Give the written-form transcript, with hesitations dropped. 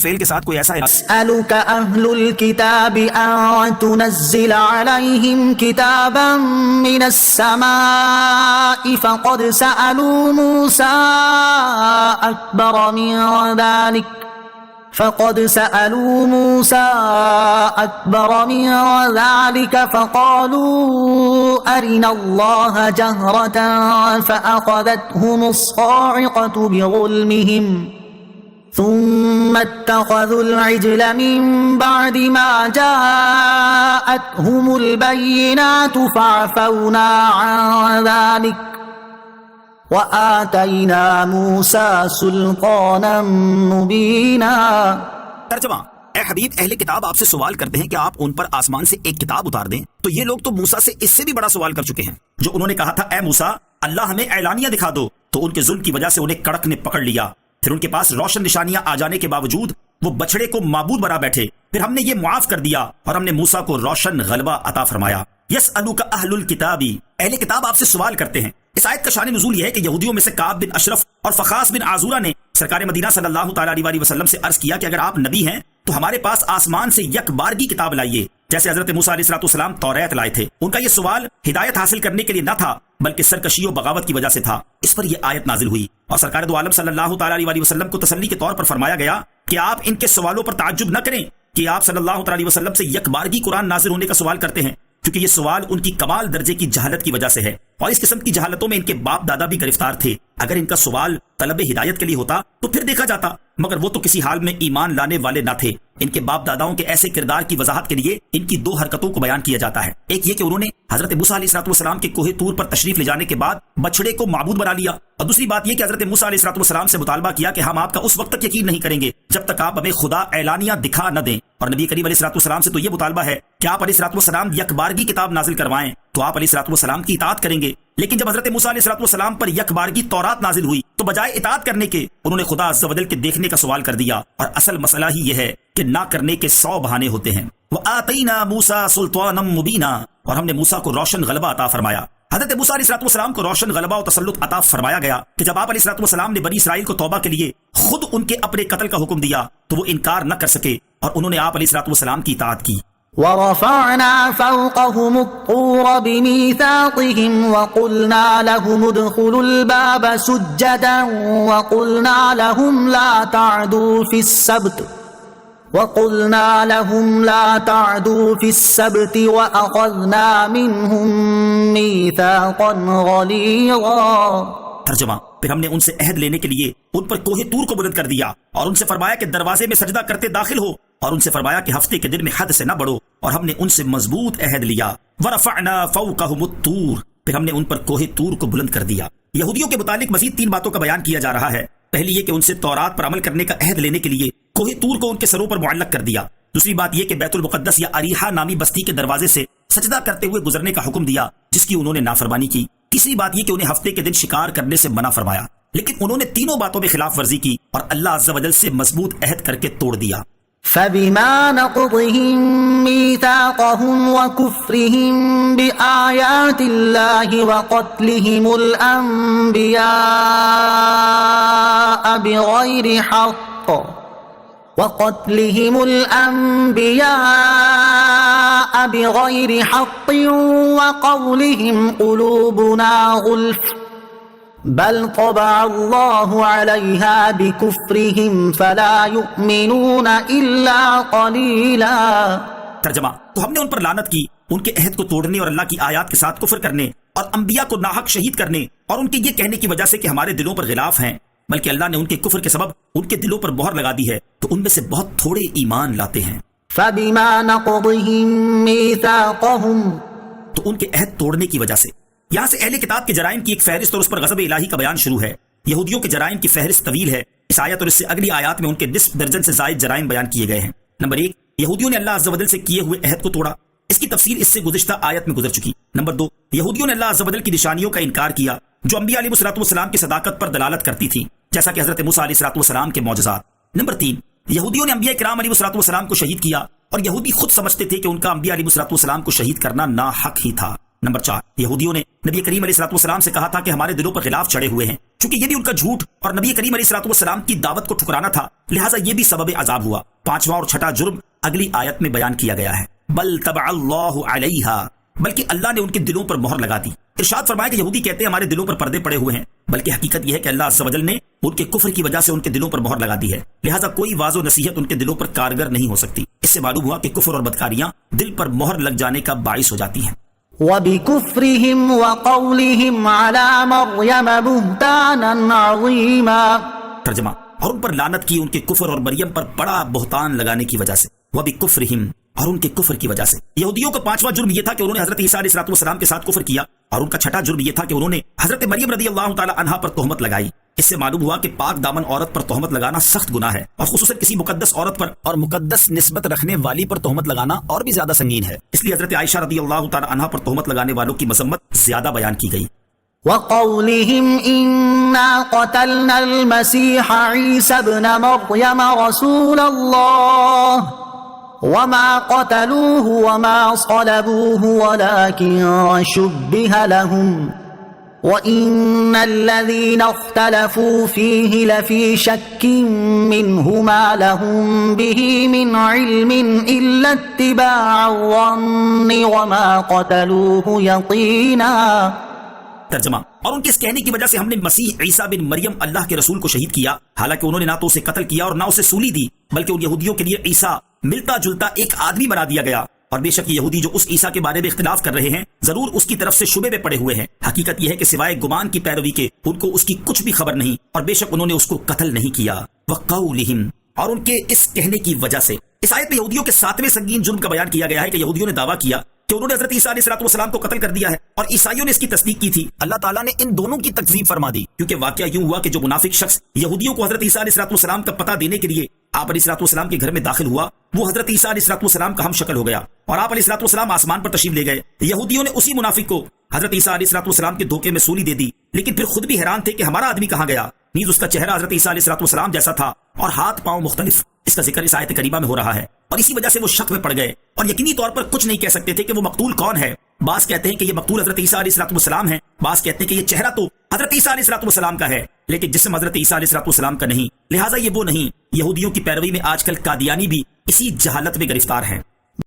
فعل کے ساتھ کوئی ایسا ہے يسألك أهل الكتاب أن تنزل عليهم كتابا من السماء فقد سألوا موسى أكبر من ذلك فقالوا أرنا الله جهرة فأخذتهم الصاعقة بظلمهم ثم اتخذوا العجل من بعد ما جاءتهم البينات فعفونا عن ذلك وآتينا موسى سلطانا مبينا۔ ترجمہ: اے حبیب، اہل کتاب آپ سے سوال کرتے ہیں کہ آپ ان پر آسمان سے ایک کتاب اتار دیں، تو یہ لوگ تو موسیٰ سے اس سے بھی بڑا سوال کر چکے ہیں، جو انہوں نے کہا تھا اے موسیٰ اللہ ہمیں اعلانیہ دکھا دو، تو ان کے ظلم کی وجہ سے انہیں کڑک نے پکڑ لیا، پھر ان کے پاس روشن نشانیاں آ جانے کے باوجود وہ بچڑے کو معبود بنا بیٹھے، پھر ہم نے یہ معاف کر دیا اور ہم نے موسیٰ کو روشن غلبہ عطا فرمایا۔ یسألک اہل الکتاب، اہل کتاب آپ سے سوال کرتے ہیں۔ اس آیت کا شان نزول یہ ہے کہ یہودیوں میں سے کعب بن اشرف اور فخاس بن عازورہ نے سرکار مدینہ صلی اللہ تعالی علیہ وسلم سے عرض کیا کہ اگر آپ نبی ہیں تو ہمارے پاس آسمان سے یک بارگی کتاب لائیے، جیسے حضرت موسیٰ علیہ السلام توریت لائے تھے۔ ان کا یہ سوال ہدایت حاصل کرنے کے لیے نہ تھا بلکہ سرکشی و بغاوت کی وجہ سے تھا۔ اس پر یہ آیت نازل ہوئی اور سرکار دو عالم صلی اللہ تعالی علیہ وسلم کو تسلی کے طور پر فرمایا گیا کہ آپ ان کے سوالوں پر تعجب نہ کریں کہ آپ صلی اللہ تعالی علیہ وسلم سے یک بارگی قرآن نازل ہونے کا سوال کرتے ہیں، کیونکہ یہ سوال ان کی کمال درجے کی جہالت کی وجہ سے ہے، اور اس قسم کی جہالتوں میں ان کے باپ دادا بھی گرفتار تھے۔ اگر ان کا سوال طلب ہدایت کے لیے ہوتا تو پھر دیکھا جاتا، مگر وہ تو کسی حال میں ایمان لانے والے نہ تھے۔ ان کے باپ داداؤں کے ایسے کردار کی وضاحت کے لیے ان کی دو حرکتوں کو بیان کیا جاتا ہے۔ ایک یہ کہ انہوں نے حضرت موسیٰ علیہ السلام کے کوہ طور پر تشریف لے جانے کے بعد بچڑے کو معبود بنا لیا، اور دوسری بات یہ کہ حضرت موسیٰ علیہ السلام سے مطالبہ کیا کہ ہم آپ کا اس وقت تک یقین نہیں کریں گے جب تک آپ ہمیں خدا اعلانیہ دکھا نہ دیں، اور نبی کریم علیہ السلام سے تو یہ مطالبہ ہے کہ آپ علیہ السلام یک بارگی کتاب نازل کروائیں تو آپ علیہ السلام کی اطاعت کریں گے۔ لیکن جب حضرت موسیٰ علیہ السلام پر یک بارگی تورات نازل ہوئی تو بجائے اطاعت کرنے کے انہوں نے خدا عز و جل کے دیکھنے کا سوال کر دیا، اور اصل مسئلہ ہی یہ ہے کہ نہ کرنے کے 100 بہانے ہوتے ہیں۔ وَآتَيْنَا مُوسَىٰ سُلْطَانًا مُبِينًا، اور ہم نے موسیٰ کو روشن غلبہ عطا فرمایا۔ حضرت موسیٰ علیہ السلام کو روشن غلبہ و تسلط عطا فرمایا گیا کہ جب آپ علیہ السلام نے بنی اسرائیل کو توبہ کے لیے خود ان کے اپنے قتل کا حکم دیا تو وہ انکار نہ کر سکے، اور انہوں نے آپ علیہ السلام کی اطاعت کی۔ ورفعنا فوقهم الطور بميثاقهم وقلنا لهم ادخلوا الباب سجدا وقلنا لهم لا تعدوا في السبت وأخذنا منهم ميثاقا غليظا۔ ترجمہ: پھر ہم نے ان سے عہد لینے کے لیے ان پر کوہ طور کو بلند کر دیا اور ان سے فرمایا کہ دروازے میں سجدہ کرتے داخل ہو، اور ان سے فرمایا کہ ہفتے کے دن میں حد سے نہ بڑھو، اور ہم نے ان سے مضبوط عہد لیا۔ ورفعنا فوقهم الطور، پھر ہم نے ان پر کوہ طور کو بلند کر دیا۔ یہودیوں کے متعلق مزید 3 باتوں کا بیان کیا جا رہا ہے۔ پہلی یہ کہ ان سے تورات پر عمل کرنے کا عہد لینے کے لیے کوہ طور کو ان کے سروں پر معلق کر دیا۔ دوسری بات یہ کہ بیت المقدس یا اریحہ نامی بستی کے دروازے سے سجدہ کرتے ہوئے گزرنے کا حکم دیا، جس کی انہوں نے نافرمانی کی۔ تیسری بات یہ کہ انہیں ہفتے کے دن شکار کرنے سے منع فرمایا، لیکن انہوں نے تینوں باتوں میں خلاف ورزی کی اور اللہ عز و جل سے مضبوط عہد کر کے توڑ دیا۔ فَبِمَا نَقْضِهِم مِّيثَاقَهُمْ وَكُفْرِهِم بِآيَاتِ اللَّهِ وَقَتْلِهِمُ الْأَنبِيَاءَ بِغَيْرِ حَقٍّ وَقَوْلِهِمْ قُلُوبُنَا غُلْفٌ بل طبع اللہ علیہا بکفرہم فلا یؤمنون الا قلیلا۔ ترجمہ: تو ہم نے ان پر لعنت کی، ان کے عہد کو توڑنے اور اللہ کی آیات کے ساتھ کفر کرنے اور انبیاء کو ناحق شہید کرنے اور ان کے یہ کہنے کی وجہ سے کہ ہمارے دلوں پر غلاف ہیں، بلکہ اللہ نے ان کے کفر کے سبب ان کے دلوں پر مہر لگا دی ہے، تو ان میں سے بہت تھوڑے ایمان لاتے ہیں۔ فبما نقضهم میثاقهم، تو ان کے عہد توڑنے کی وجہ سے۔ یہاں سے اہل کتاب کے جرائم کی ایک فہرست اور اس پر غضب الہی کا بیان شروع ہے۔ یہودیوں کے جرائم کی فہرست طویل ہے۔ اس آیت اور اس سے اگلی آیات میں ان کے نصف درجن سے زائد جرائم بیان کیے گئے ہیں۔ نمبر 1، یہودیوں نے اللہ عز و جل سے کیے ہوئے عہد کو توڑا، اس کی تفصیل اس سے گزشتہ آیت میں گزر چکی۔ نمبر 2، یہودیوں نے اللہ عز و جل کی نشانیوں کا انکار کیا جو انبیاء علیہ السلام کی صداقت پر دلالت کرتی تھی، جیسا کہ حضرت موسیٰ علیہ السلام کے معجزات۔ نمبر 3، یہودیوں نے انبیاء کرام علیہ السلام کو شہید کیا، اور یہودی خود سمجھتے تھے کہ ان کا انبیاء علیہ السلام کو شہید کرنا ناحق ہی تھا۔ نمبر 4، یہودیوں نے نبی کریم علیہ الصلوۃ والسلام سے کہا تھا کہ ہمارے دلوں پر غلاف چڑھے ہوئے ہیں، چونکہ یہ بھی ان کا جھوٹ اور نبی کریم علیہ الصلوۃ والسلام کی دعوت کو ٹھکرانا تھا، لہٰذا یہ بھی سبب عذاب ہوا۔ 5واں اور 6واں جرم اگلی آیت میں بیان کیا گیا ہے، بل طبع اللہ علیہا، بلکہ اللہ نے ان کے دلوں پر مہر لگا دی۔ ارشاد فرمایا کہ یہودی کہتے ہیں ہمارے دلوں پر پردے پڑے ہوئے ہیں، بلکہ حقیقت یہ ہے کہ اللہ عز و جل نے ان کے کفر کی وجہ سے ان کے دلوں پر مہر لگا دی ہے، لہٰذا کوئی واعظ و نصیحت ان کے دلوں پر کارگر نہیں ہو سکتی۔ اس سے معلوم ہوا کہ کفر اور بدکاریاں دل پر مہر لگ جانے کا باعث ہو جاتی ہیں۔ وبكفرهم وقولهم على مريم بهتانا عظيما۔ ترجمہ، اور ان پر لعنت کی ان کے کفر اور مریم پر بڑا بہتان لگانے کی وجہ سے۔ وبکفرہم، اور ان کے کفر کی وجہ سے۔ یہودیوں کا 5واں جرم یہ تھا کہ انہوں نے حضرت عیسیٰ علیہ الصلوۃ والسلام کے ساتھ کفر کیا، اور ان کا 6واں جرم یہ تھا کہ انہوں نے حضرت مریم رضی اللہ تعالی عنہا پر تہمت لگائی۔ اس سے معلوم ہوا کہ پاک دامن عورت پر تہمت لگانا سخت گناہ ہے، اور خصوصاً کسی مقدس عورت پر اور مقدس نسبت رکھنے والی پر تہمت لگانا اور بھی زیادہ سنگین ہے۔ اس لیے حضرت عائشہ رضی اللہ تعالی عنہا پر تہمت لگانے والوں کی مذمت زیادہ بیان کی گئی۔ وقولهم إنا قتلنا المسيح عيسى ابن مريم رسول الله وما قتلوه وما صلبوه ولكن شبه لهم وَإِنَّ الَّذِينَ اخْتَلَفُوا فِيهِ لَفِي شَكٍّ مِّنْهُ مَا لَهُم بِهِ مِنْ عِلْمٍ إِلَّا اتِّبَاعَ الظَّنِّ وَمَا قَتَلُوهُ يَقِينًا۔ ترجمہ، اور ان کے اس کہنے کی وجہ سے ہم نے مسیح عیسیٰ بن مریم اللہ کے رسول کو شہید کیا، حالانکہ انہوں نے نہ تو اسے قتل کیا اور نہ اسے سولی دی، بلکہ ان یہودیوں کے لیے عیسیٰ ملتا جلتا ایک آدمی بنا دیا گیا، اور بے شک یہودی جو اس عیسیٰ کے بارے میں اختلاف کر رہے ہیں ضرور اس کی طرف سے شبے میں پڑے ہوئے ہیں۔ حقیقت یہ ہے کہ سوائے گمان کی پیروی کے ان کو اس کی کچھ بھی خبر نہیں، اور بے شک انہوں نے اس کو قتل نہیں کیا۔ وقولہم، اور ان کے اس کہنے کی وجہ سے۔ اس آیت میں یہودیوں کے 7ویں سنگین جرم کا بیان کیا گیا ہے کہ یہودیوں نے دعویٰ کیا کہ انہوں نے حضرت عیسیٰ علیہ الصلوۃ والسلام کو قتل کر دیا ہے، اور عیسائیوں نے اس کی تصدیق کی تھی۔ اللہ تعالیٰ نے ان دونوں کی تکذیب فرما دی، کیونکہ واقعہ یوں ہوا کہ جو منافق شخص یہودیوں کو حضرت عیسیٰ علیہ الصلوۃ والسلام کا پتہ دینے کے لیے آپ علیہ الصلوۃ والسلام کے گھر میں داخل ہوا، وہ حضرت عیسیٰ علیہ الصلوۃ والسلام کا ہم شکل ہو گیا، اور آپ علیہ الصلوۃ والسلام آسمان پر تشریف لے گئے۔ یہودیوں نے اسی منافق کو حضرت عیسیٰ علیہ الصلوۃ والسلام کے دھوکے میں سولی دے دی، لیکن پھر خود بھی حیران تھے کہ ہمارا آدمی کہاں گیا، نیز اس کا چہرہ حضرت عیسیٰ علیہ الصلوۃ والسلام جیسا تھا اور ہاتھ پاؤں مختلف۔ اس کا ذکر اس آیت کریمہ میں ہو رہا ہے، اور اسی وجہ سے وہ شک میں پڑ گئے اور یقینی طور پر کچھ نہیں کہہ سکتے تھے کہ وہ مقتول کون ہے۔ بعض کہتے ہیں کہ یہ مقتول حضرت عیسیٰ علیہ الصلوۃ والسلام ہے، بعض کہتے ہیں کہ یہ چہرہ تو حضرت عیسیٰ علیہ الصلوۃ والسلام کا ہے لیکن جسم حضرت عیسیٰ علیہ الصلوۃ والسلام کا نہیں، لہٰذا یہ وہ نہیں۔ یہودیوں کی پیروی میں آج کل قادیانی بھی اسی جہالت میں گرفتار ہیں۔